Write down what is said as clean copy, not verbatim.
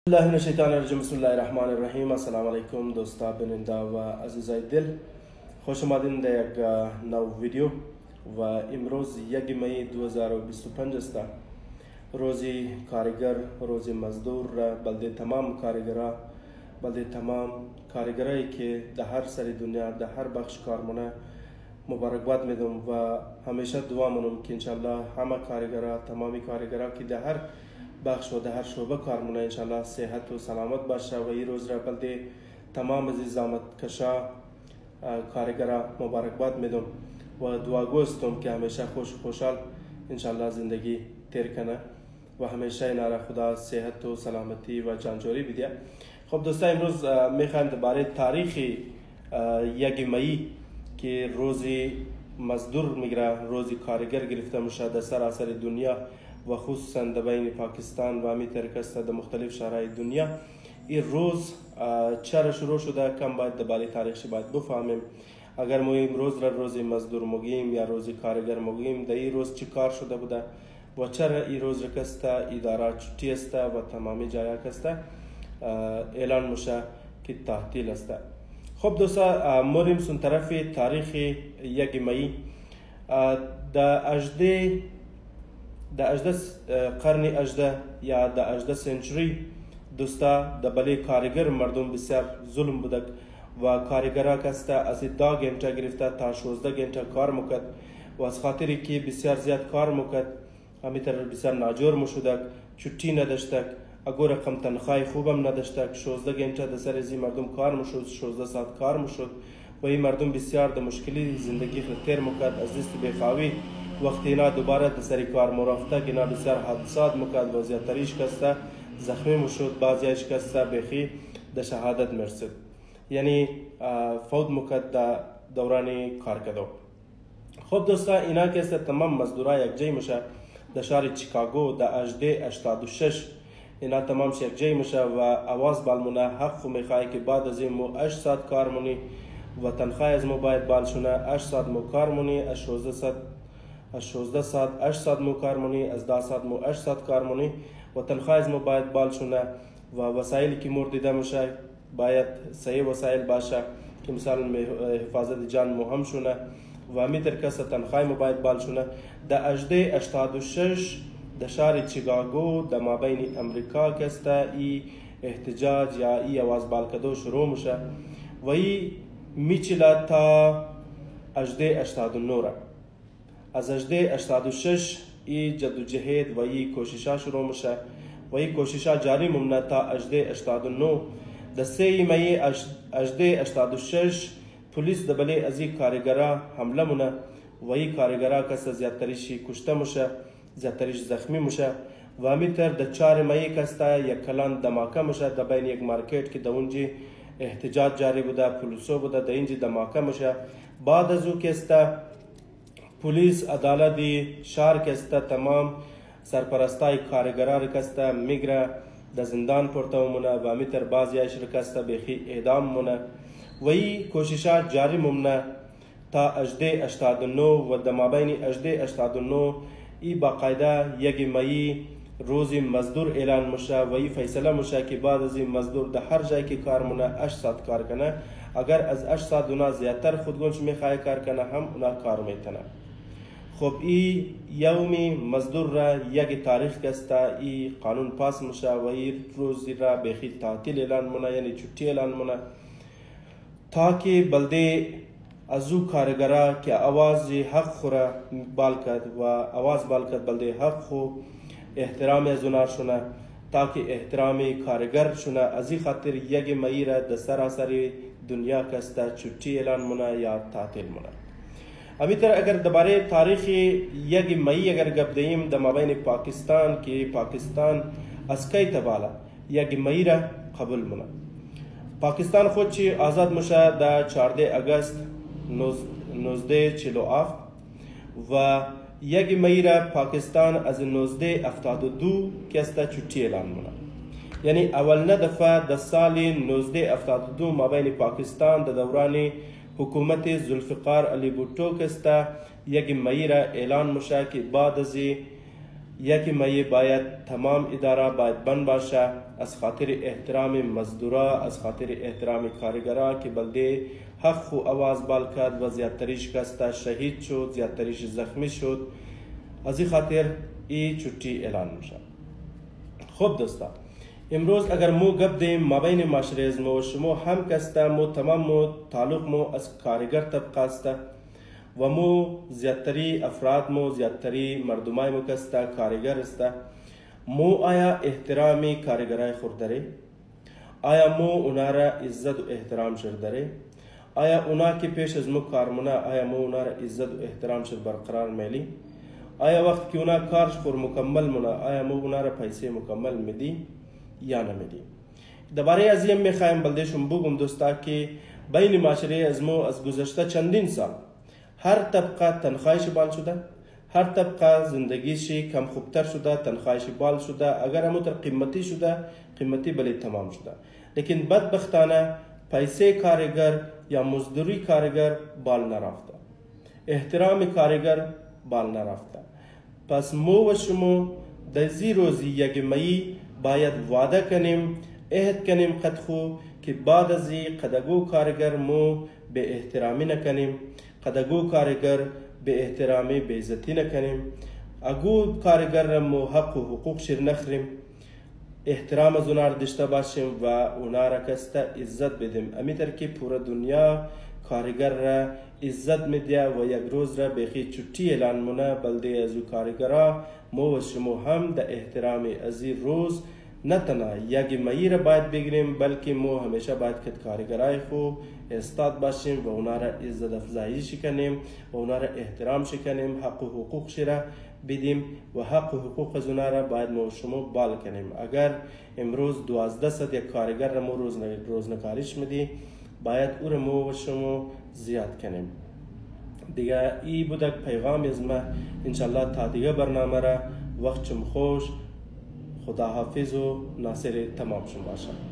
الله من الشیطان الرجیم. بسم الله الرحمن الرحیم. السلام علیکم دوستا بیننده و عزیزای دل، خوش آمدین در یک نو ویدیو. و امروز 1 می 2025 است، روزی کارگر، روزی مزدور. بلده تمام کارگرها، بلده تمام کارگرایی که در هر سر دنیا در هر بخش کار مونه مبارکباد میدم و همیشه دعا منم که انشالله همه کارگرها، تمامی کارگرها که در هر بخش و در هر شعبه کار مونه انشالله صحت و سلامت باشه. و این روز را بلده تمام زحمت کشا کارگرها مبارکباد میدم و دعا گوستم که همیشه خوشحال انشالله زندگی تیر کنه و همیشه اینا را خدا صحت و سلامتی و جانجوری بده. خب دوستا، امروز میخوایم درباره تاریخ 1 می که روزی مزدور میگره، روزی کارگر گرفته میشه در سراسر دنیا و خصوصا در بین پاکستان و همیتر کسته در مختلف شهرهای دنیا. این روز چرا شروع شده کم باید درباره تاریخش باید بفهمیم. اگر ما امروز را روزی مزدور مگیم یا روزی کارگر مگیم، در این روز چی کار شده بوده و چرا این روز را کسته اداره چوتی است و تمامی جایا کسته اعلان میشه که تعطیل است. خب دوستا، موریم سن طرف تاریخ 1 می در 18 قرن 18 یا در 18 سنچری دوستا در بله کارگر مردم بسیار ظلم بودک و کارگرها کسته از 10 گنته گرفته تا 16 گنته کار مکد و از خاطری که بسیار زیاد کار مکد همیتر بسیار ناجور مشودک، چوتی نداشتک، اگه رقم تنخواه خوبم نداشتک. 16 گنته در سر زی مردم کار مشود، 16 ساعت کار مشود و این مردم بسیار در مشکلی زندگی خطر مکد. از دست بخواهی وقتی اینا دوباره در سر کار مرافته که اینا بسیار حادثات مکد و زیادتریش کسته زخمی مشود، بعضیش کسته بخی در شهادت مرسد، یعنی فوت مکد در دوران کار کدو. خب دوستا، اینا که تمام مزدورا یک جای میشه در شهر چیکاگو در 1886 اینا تمام یک جای میشه و آواز بالمونه حق خو میخواه که بعد از این مو 8 ساعت کار مونی و تنخواه از مو باید بالشونه 8 ساعت مو کار مونی، از 16 ساعت 8 ساعت مو کار مونی، از 10 ساعت مو 8 ساعت کار مونی و تنخواه از مو باید بالشونه و وسایلی که مورد دیده میشه باید صحیح وسایل باشه که مثلا حفاظت جان مهم شونه و همیتر کسا تنخواه مو باید بالشونه. در 1886 در شهر چیکاگو در مابین امریکا کسته ای احتجاج یا ای آواز بالکدو شروع میشه و ای میچله تا 1889 را. از 1886 ای جدوجهد و ای کوششا شروع میشه و ای کوششا جاری ممنه تا 1889. در 3 می 1886 پلیس در بله از این کارگرها حمله مونه و این کارگرها کس زیادتریشی کشته میشه، زیادتریش زخمی میشه و همیتر در 4 می کسته یک کلان دماکه میشه در بین یک مارکت که در اونجی احتجاج جاری بوده، پولیسو بوده، در اینجی دماکه میشه. بعد از او کسته پلیس عدالت شهر کسته تمام سرپرستای کارگرها کسته میگره در زندان پرتا مونه و همیتر بعضیش کسته بخی اعدام مونه و این کوششات جاری ممنه تا 1889 و در مابین 1889 این باقاعده 1 می روزی مزدور اعلان میشه و این فیصله میشه که بعد از این مزدور در هر جایی که کار مونه 8 ساعت کار کنه. اگر از 8 ساعت اونا زیادتر خودگونش میخواه کار کنه هم اونا کار میتنه. خب این یومی مزدور را یک تاریخ کسته ای قانون پاس میشه و این روزی را بخی تعطیل اعلان مونه، یعنی چوتی اعلان مونه تا که بلده از او کارگرها که آواز حق خورا بال کد و آواز بال کد بلده حق خو احترام از اونا شونه تا که احترام کارگر شونه. از این خاطر 1 می را در سراسر دنیا کسته چوتی اعلان مونه یا تعطیل مونه. همیتر اگر درباره تاریخ 1 می اگر گپ دهیم در مابین پاکستان که پاکستان از کی تباله 1 می را قبول مونه. پاکستان خود چی آزاد میشه در 14 اگست 1947 و 1 می را پاکستان از 1972 کسته چوتی اعلان مونه. یعنی اول دفعه در سال 1972 مابین پاکستان در دوران حکومت ذوالفقار علی بوتو کسته 1 می را اعلان میشه که بعد از 1 می باید تمام اداره باید بند باشه، از خاطر احترام مزدورا، از خاطر احترام کارگرا که بلده حق و آواز بال کرد و زیادتریش کسته شهید شد، زیادتریش زخمی شد. از این خاطر ای چوتی اعلان میشه. خب دوستا، امروز اگر مو گپ دیم مابین معاشره از مو شما هم کسته، مو تمام مو تعلق مو از کارگر طبقه است و مو زیادتری افراد مو زیادتری مردمای مو کسته کارگر است. مو آیا احترامی کارگرای خود داره؟ آیا مو اونا را عزت و احترام شر داره؟ آیا اونا که پیش از مو کارمونه آیا مو اونا را عزت و احترام شر برقرار میلی؟ آیا وقت که اونا کارش خور مکمل مونه آیا مو اونا را پیسه مکمل میدی یا نمیدی؟ درباره از این میخوایم بلدشون بگم دوستا که بین معاشره از مو از گذشته چندین سال هر طبقه تنخواهش بال شده، هر طبقه زندگیش کم خوبتر شده، تنخواهش بال شده، اگر همو تر قیمتی شده قیمتی بلی تمام شده، لیکن بدبختانه پیسه کارگر یا مزدوری کارگر بال نرفته، احترام کارگر بال نرفته. پس مو و شما در روزی 1 می باید وعده کنیم، عهد کنیم قدخو که بعد از قدگو کارگر مو به احترامی نکنیم، قدگو کارگر به احترامی به عزتی نکنیم، اگو کارگر مو حق و حقوق شیر نخریم، احترام از اونا را داشته باشیم و اونا را کسته عزت بدیم. امیتر که پورا دنیا کارگر را عزت میده و یک روز را بخی چوتی اعلان مونه بلده از او کارگرها مو و شما هم در احترام از این روز نه تنها 1 می را باید بگیریم بلکه مو همیشه باید که کارگرای خو استاد باشیم و اونا را عزت افزایی شکنیم و اونا را احترام شکنیم، حق و حقوق شیره بدیم و حق و حقوق از اونا را باید مو شما بال کنیم. اگر امروز 1200 یک کارگر را مو روزنکاریش میدی باید او را مو و شما زیاد کنیم. دیگه ای بودک پیغام از ما، انشالله تا دیگه برنامه را وقت چم خوش، خدا حافظ و ناصر تمام شما باشه.